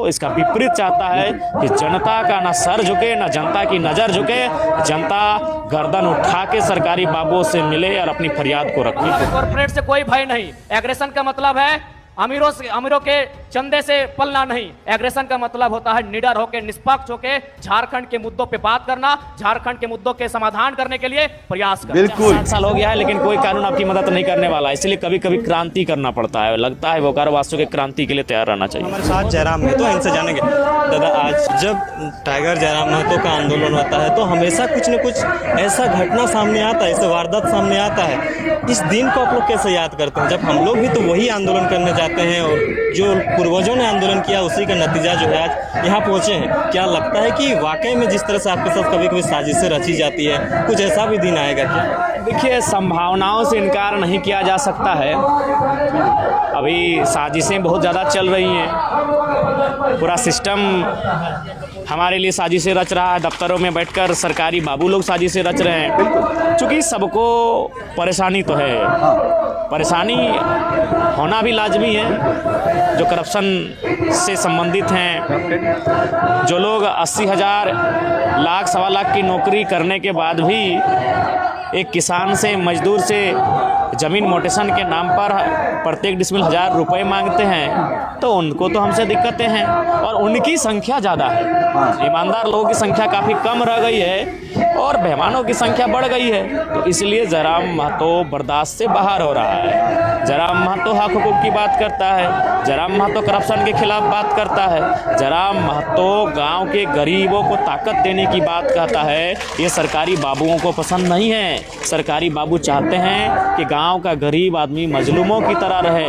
इसका विपरीत चाहता है कि जनता का ना सर झुके, ना जनता की नज़र झुके, जनता गर्दन उठा के सरकारी बाबुओं से मिले और अपनी फरियाद को रखे। कॉर्पोरेट से कोई भय नहीं। एग्रेशन का मतलब है अमीरों के चंदे से पलना नहीं। एग्रेशन का मतलब होता है निडर होकर, निष्पक्ष होकर झारखंड के मुद्दों पे बात करना, झारखंड के मुद्दों के समाधान करने के लिए प्रयास करना। बिल्कुल 7 साल हो गया है लेकिन कोई कानून आपकी मदद नहीं करने वाला, इसलिए कभी कभी क्रांति करना पड़ता है। लगता है बोकारो वासियों के क्रांति के लिए तैयार रहना चाहिए। हमारे साथ जयराम महतो, इनसे जानेंगे। दादा, आज जब टाइगर जयराम महतो का आंदोलन होता है तो हमेशा कुछ न कुछ ऐसा घटना सामने आता है, ऐसा वारदात सामने आता है। इस दिन को आप लोग कैसे याद करते हैं? जब हम लोग भी तो वही आंदोलन करने जाते हैं और जो पूर्वजों ने आंदोलन किया उसी का नतीजा जो है आज यहाँ पहुँचे हैं। क्या लगता है कि वाकई में जिस तरह से आपके साथ कभी कभी साजिशें रची जाती है, कुछ ऐसा भी दिन आएगा क्या? देखिए, संभावनाओं से इनकार नहीं किया जा सकता है। अभी साजिशें बहुत ज़्यादा चल रही हैं, पूरा सिस्टम हमारे लिए साजिशें रच रहा है। दफ्तरों में बैठकर सरकारी बाबू लोग साजिशें रच रहे हैं। चूँकि सबको परेशानी तो है, परेशानी होना भी लाजमी है। जो करप्शन से संबंधित हैं, जो लोग 80,000 लाख 1.25 लाख की नौकरी करने के बाद भी एक किसान से, मजदूर से ज़मीन मोटेशन के नाम पर प्रत्येक डिसमिल 1000 रुपये मांगते हैं, तो उनको तो हमसे दिक्कतें हैं और उनकी संख्या ज़्यादा है। ईमानदार लोगों की संख्या काफ़ी कम रह गई है और बेईमानों की संख्या बढ़ गई है। तो इसलिए जयराम महतो बर्दाश्त से बाहर हो रहा है। जयराम महतो हक हुकूक की बात करता है, जयराम महतो करप्शन के खिलाफ बात करता है, जयराम महतो गांव के गरीबों को ताकत देने की बात कहता है। ये सरकारी बाबुओं को पसंद नहीं है। सरकारी बाबू चाहते हैं कि गांव का गरीब आदमी मजलूमों की तरह रहे,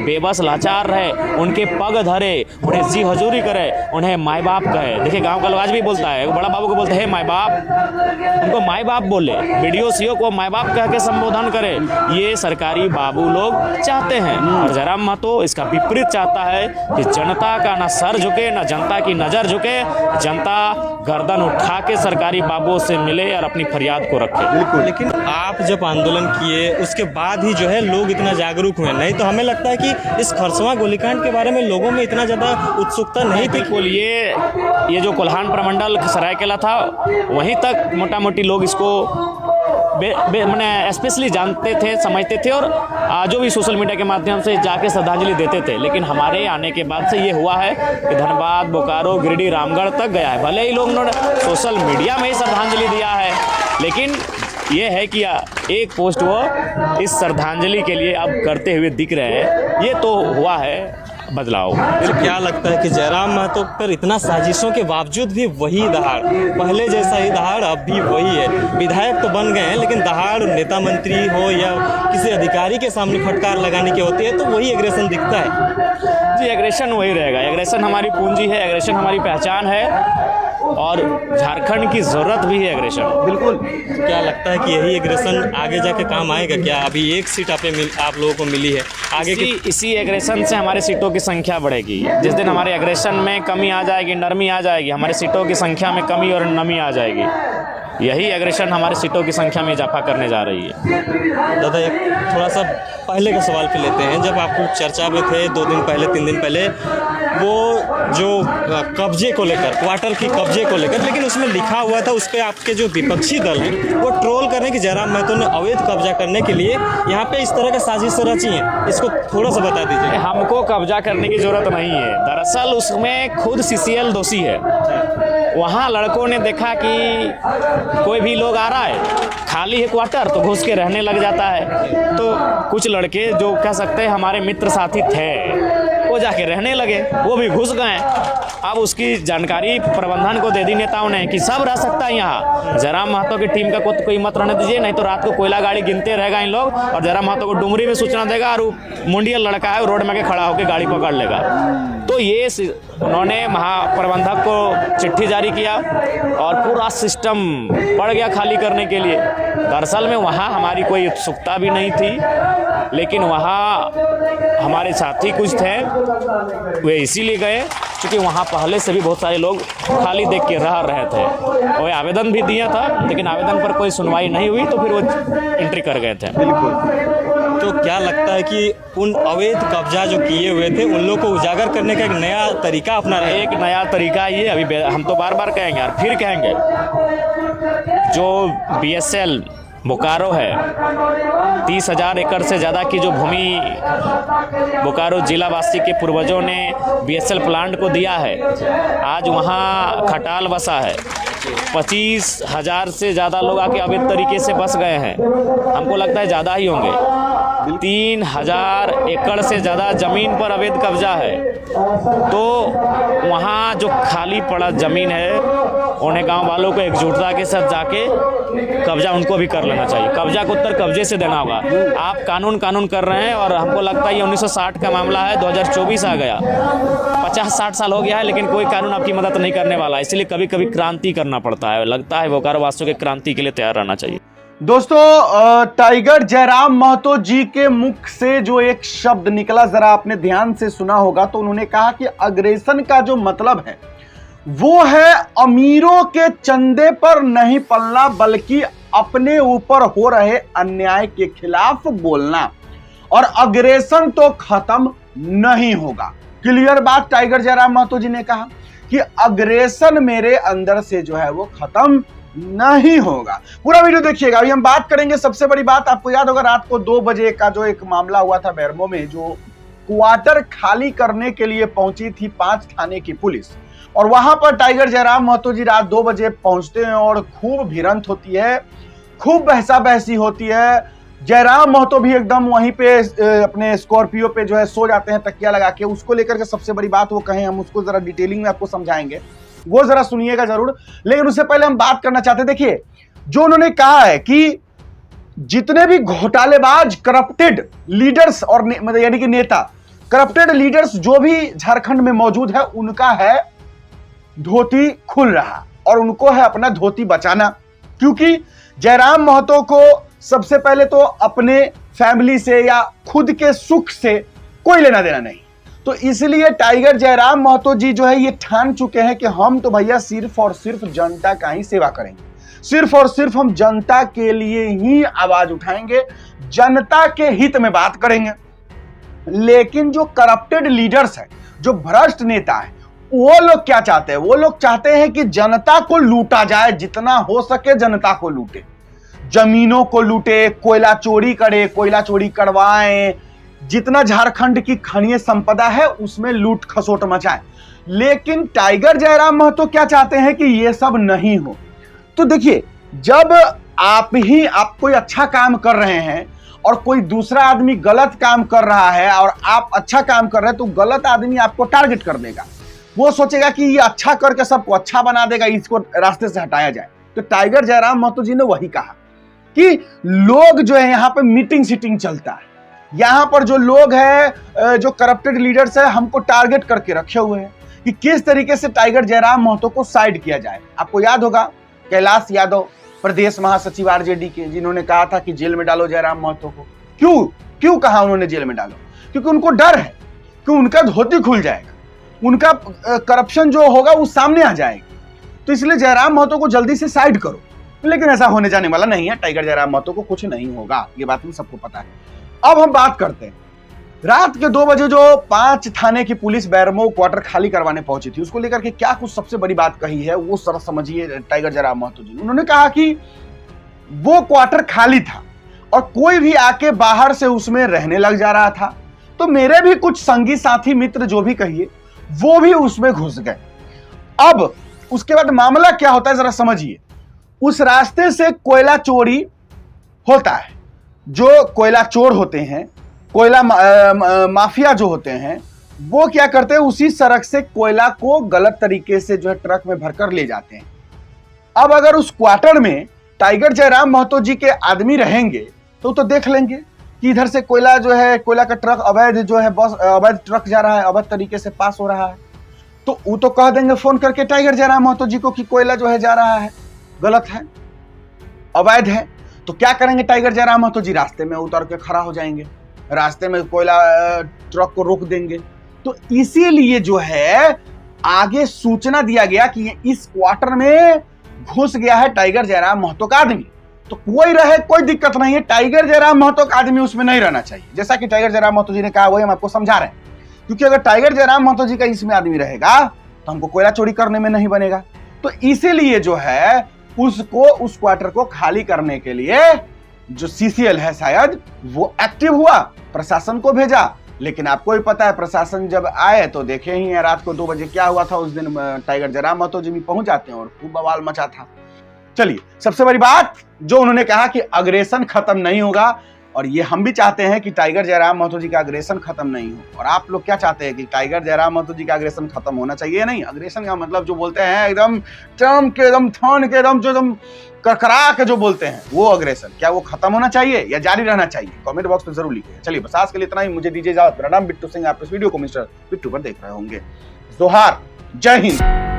बेबस लाचार रहे, उनके पग धरे, उन्हें जी हजूरी करे, उन्हें माई बाप कहे। देखिए, गांव का लोग आज भी बोलता है, बड़ा बाबू को बोलते हैं माई बाप, उनको माई बाप बोले, बीडीओ सीओ को माई बाप कह के संबोधन करे। ये सरकारी बाबू लोग चाहते हैं और जयराम महतो इसका विपरीत चाहता है कि जनता का ना सर झुके, ना जनता की नज़र झुके, जनता गर्दन उठा के सरकारी बाबुओं से मिले और अपनी फरियाद को रखे। बिल्कुल, लेकिन आप जब आंदोलन किए उसके बाद ही जो है लोग इतना जागरूक हुए, नहीं तो हमें लगता है कि इस खरसवां गोलीकांड के बारे में लोगों में इतना ज़्यादा उत्सुकता नहीं थी। बिल्कुल, ये जो कोल्हान प्रमंडल सरायकेला था, वहीं तक मोटा मोटी लोग इसको मैंने स्पेशली जानते थे, समझते थे और जो भी सोशल मीडिया के माध्यम से जाके श्रद्धांजलि देते थे। लेकिन हमारे आने के बाद से ये हुआ है कि धनबाद, बोकारो, गिरिडीह, रामगढ़ तक गया है। भले ही लोग उन्होंने सोशल मीडिया में ही श्रद्धांजलि दिया है, लेकिन ये है कि एक पोस्ट वो इस श्रद्धांजलि के लिए अब करते हुए दिख रहे हैं। ये तो हुआ है बदलाव। फिर क्या लगता है कि जयराम महतो पर इतना साजिशों के बावजूद भी वही दहाड़, पहले जैसा ही दहाड़ अब भी वही है? विधायक तो बन गए हैं लेकिन दहाड़ नेता मंत्री हो या किसी अधिकारी के सामने फटकार लगाने की होती है तो वही एग्रेशन दिखता है। जी, एग्रेशन वही रहेगा। एग्रेशन हमारी पूंजी है, एग्रेशन हमारी पहचान है और झारखंड की ज़रूरत भी है एग्रेशन। बिल्कुल। क्या लगता है कि यही एग्रेशन आगे जाके काम आएगा क्या? अभी एक सीट आप लोगों को मिली है, आगे इसी एग्रेशन से हमारी सीटों की संख्या बढ़ेगी। जिस दिन हमारे एग्रेशन में कमी आ जाएगी, नरमी आ जाएगी, हमारी सीटों की संख्या में कमी और नमी आ जाएगी। यही एग्रेशन हमारी सीटों की संख्या में इजाफा करने जा रही है। दादा, एक थोड़ा सा पहले का सवाल पे लेते हैं। जब आप लोग चर्चा में थे 2 दिन पहले, 3 दिन पहले, वो जो कब्जे को लेकर, क्वार्टर की कब्जे को लेकर, लेकिन उसमें लिखा हुआ था, उस पर आपके जो विपक्षी दल हैं वो ट्रोल कर रहे हैं कि जयराम महतो ने अवैध कब्जा करने के लिए यहाँ पे इस तरह का साजिश रची है। इसको थोड़ा सा बता दीजिए। हमको कब्जा करने की जरूरत नहीं है। दरअसल उसमें खुद CCL दोषी है। वहाँ लड़कों ने देखा कि कोई भी लोग आ रहा है, खाली है क्वार्टर, तो घुस के रहने लग जाता है। तो कुछ लड़के जो कह सकते हैं हमारे मित्र साथी थे, वो जाके रहने लगे, वो भी घुस गए। अब उसकी जानकारी प्रबंधन को दे दी नेताओं ने कि सब रह सकता है यहाँ। जयराम महतो की टीम का कोई मत रहने दीजिए, नहीं तो रात को कोयला गाड़ी गिनते रहेगा इन लोग और जयराम महतो को डुमरी में सूचना देगा और मुंडियल लड़का है, रोड में के खड़ा होकर गाड़ी पकड़ लेगा। तो ये उन्होंने महाप्रबंधक को चिट्ठी जारी किया और पूरा सिस्टम पड़ गया खाली करने के लिए। दरअसल में वहाँ हमारी कोई उत्सुकता भी नहीं थी लेकिन वहाँ हमारे साथी कुछ थे, वे इसीलिए गए क्योंकि वहाँ पहले से भी बहुत सारे लोग खाली देख के रह रहे थे। वो आवेदन भी दिया था, लेकिन आवेदन पर कोई सुनवाई नहीं हुई, तो फिर वो एंट्री कर गए थे। तो क्या लगता है कि उन अवैध कब्जा जो किए हुए थे उन लोगों को उजागर करने का एक नया तरीका अपना रहे? एक नया तरीका ये अभी हम तो बार बार कहेंगे और फिर कहेंगे, जो BSL बोकारो है, 30,000 एकड़ से ज़्यादा की जो भूमि बोकारो जिलावासी के पूर्वजों ने BSL प्लांट को दिया है, आज वहाँ खटाल बसा है। 25,000 से ज़्यादा लोग आके अवैध तरीके से बस गए हैं, हमको लगता है ज़्यादा ही होंगे। 3,000 एकड़ से ज़्यादा ज़मीन पर अवैध कब्जा है, तो वहाँ जो खाली पड़ा ज़मीन है, उन्हें गांव वालों को एकजुटता के साथ जाके कब्जा उनको भी कर लेना चाहिए। कब्जा को उत्तर कब्जे से देना होगा। आप कानून कर रहे हैं, और हमको लगता है ये 1960 का मामला है, 2024 आ गया, 50-60 साल हो गया है, लेकिन कोई कानून आपकी मदद नहीं करने वाला। इसलिए कभी कभी क्रांति करना पड़ता है। लगता है बोकारो वासियों के क्रांति के लिए तैयार रहना चाहिए। दोस्तों, टाइगर जयराम महतो जी के मुख से जो एक शब्द निकला, जरा आपने ध्यान से सुना होगा, तो उन्होंने कहा कि अग्रेशन का जो मतलब है वो है अमीरों के चंदे पर नहीं पलना, बल्कि अपने ऊपर हो रहे अन्याय के खिलाफ बोलना, और अग्रेशन तो खत्म नहीं होगा। क्लियर बात टाइगर जयराम महतो जी ने कहा कि अग्रेशन मेरे अंदर से जो है वो खत्म नहीं होगा। पूरा वीडियो देखिएगा। अभी हम बात करेंगे, सबसे बड़ी बात आपको याद होगा, रात को 2 बजे का जो एक मामला हुआ था बेरमो में, जो क्वार्टर खाली करने के लिए पहुंची थी 5 थाने की पुलिस, और वहां पर टाइगर जयराम महतो जी रात 2 बजे पहुंचते हैं और खूब भिड़ंत होती है, खूब बहसा बहसी होती है। जयराम महतो भी एकदम वहीं पे अपने स्कॉर्पियो पे जो है सो जाते हैं तकिया लगा के। उसको लेकर के सबसे बड़ी बात वो कहें, हम उसको जरा डिटेलिंग में आपको समझाएंगे, वो जरा सुनिएगा जरूर। लेकिन उससे पहले हम बात करना चाहते हैं, देखिए जो उन्होंने कहा है कि जितने भी घोटालेबाज करप्टेड लीडर्स और यानी कि नेता, करप्टेड लीडर्स जो भी झारखंड में मौजूद है, उनका है धोती खुल रहा, और उनको है अपना धोती बचाना। क्योंकि जयराम महतो को सबसे पहले तो अपने फैमिली से या खुद के सुख से कोई लेना देना नहीं, तो इसलिए टाइगर जयराम महतो जी जो है ये ठान चुके हैं कि हम तो भैया सिर्फ और सिर्फ जनता का ही सेवा करेंगे, सिर्फ और सिर्फ हम जनता के लिए ही आवाज उठाएंगे, जनता के हित में बात करेंगे। लेकिन जो करप्टेड लीडर्स है, जो भ्रष्ट नेता है, वो लोग क्या चाहते हैं? वो लोग चाहते हैं कि जनता को लूटा जाए, जितना हो सके जनता को लूटे, जमीनों को लूटे, कोयला चोरी करे, कोयला चोरी करवाएं, जितना झारखंड की खनिज संपदा है उसमें लूट खसोट मचाए। लेकिन टाइगर जयराम महतो क्या चाहते हैं कि ये सब नहीं हो। तो देखिए, जब आप कोई अच्छा काम कर रहे हैं और कोई दूसरा आदमी गलत काम कर रहा है और आप अच्छा काम कर रहे हैं, तो गलत आदमी आपको टारगेट कर देगा। वो सोचेगा कि ये अच्छा करके सबको अच्छा बना देगा, इसको रास्ते से हटाया जाए। तो टाइगर जयराम महतो जी ने वही कहा कि लोग जो है यहाँ पे मीटिंग सीटिंग चलता है, यहाँ पर जो लोग हैं, जो करप्टेड लीडर्स है, हमको टारगेट करके रखे हुए हैं कि किस तरीके से टाइगर जयराम महतो को साइड किया जाए। आपको याद होगा कैलाश यादव, प्रदेश महासचिव आरजेडी के, जिन्होंने कहा था कि जेल में डालो जयराम महतो को। क्यों कहा उन्होंने जेल में डालो? क्योंकि उनको डर है कि उनका धोती खुल जाएगा, उनका करप्शन जो होगा वो सामने आ जाएगा, तो इसलिए जयराम महतो को जल्दी से साइड करो। लेकिन ऐसा होने जाने वाला नहीं है, टाइगर जयराम महतो को कुछ नहीं होगा, ये बात हम सबको पता है। अब हम बात करते हैं, रात के 2 बजे जो 5 थाने की पुलिस बेरमो क्वार्टर खाली करवाने पहुंची थी, उसको लेकर के क्या कुछ सबसे बड़ी बात कही है वो जरा समझिए टाइगर जयराम महतो जी। उन्होंने कहा कि वो क्वार्टर खाली था और कोई भी आके बाहर से उसमें रहने लग जा रहा था, तो मेरे भी कुछ संगी साथी मित्र जो भी कहिए वो भी उसमें घुस गए। अब उसके बाद मामला क्या होता है जरा समझिए। उस रास्ते से कोयला चोरी होता है, जो कोयला चोर होते हैं, कोयला माफिया जो होते हैं, वो क्या करते हैं, उसी सड़क से कोयला को गलत तरीके से जो है ट्रक में भरकर ले जाते हैं। अब अगर उस क्वार्टर में टाइगर जयराम महतो जी के आदमी रहेंगे तो देख लेंगे कि इधर से कोयला जो है, कोयला का ट्रक अवैध जो है, बस अवैध ट्रक जा रहा है, अवैध तरीके से पास हो रहा है, तो वो तो कह देंगे फोन करके टाइगर जयराम महतो जी को कि कोयला जो है जा रहा है, गलत है, अवैध है। तो क्या करेंगे टाइगर जयराम महतो जी? रास्ते में उतर के खड़ा हो जाएंगे रास्ते में कोयला ट्रक को रोक देंगे। तो इसीलिए जो है आगे सूचना दिया गया कि इस क्वार्टर में घुस गया है टाइगर जयराम महतो का आदमी। तो कोई रहे कोई दिक्कत नहीं है, टाइगर जयराम महतो का आदमी उसमें नहीं रहना चाहिए। जैसा कि टाइगर जयराम महतो जी ने कहा वही हम आपको समझा रहे हैं, क्योंकि अगर टाइगर जयराम महतो जी का इसमें आदमी रहेगा तो हमको कोयला चोरी करने में नहीं बनेगा। तो इसीलिए जो है उसको उस क्वार्टर को खाली करने के लिए जो सीसीएल है शायद वो एक्टिव हुआ, प्रशासन को भेजा। लेकिन आपको भी पता है प्रशासन जब आए तो देखे ही है रात को 2 बजे क्या हुआ था। उस दिन टाइगर जयराम महतो जी भी पहुंच जाते हैं और खूब बवाल मचा था। चलिए, सबसे बड़ी बात जो उन्होंने कहा कि अग्रेशन खत्म नहीं होगा, और ये हम भी चाहते हैं कि टाइगर जयराम महतो जी का अग्रेशन खत्म नहीं हो। और आप लोग क्या चाहते हैं कि टाइगर जयराम महतो जी का अग्रेशन खत्म होना चाहिए? नहीं, अग्रेशन का मतलब जो बोलते हैं एकदम चम के एकदम थान के एकदम जो एकदम करकरा के जो बोलते हैं वो अग्रेशन, क्या वो खत्म होना चाहिए या जारी रहना चाहिए? कमेंट बॉक्स में जरूर लिखिए। चलिए, बस आज के लिए इतना ही। मुझे दीजिए इजाजत। मेरा नाम बिट्टू सिंह। आप इस वीडियो को मिस्टर बिट्टू पर देख रहे होंगे। जोहार, जय हिंद।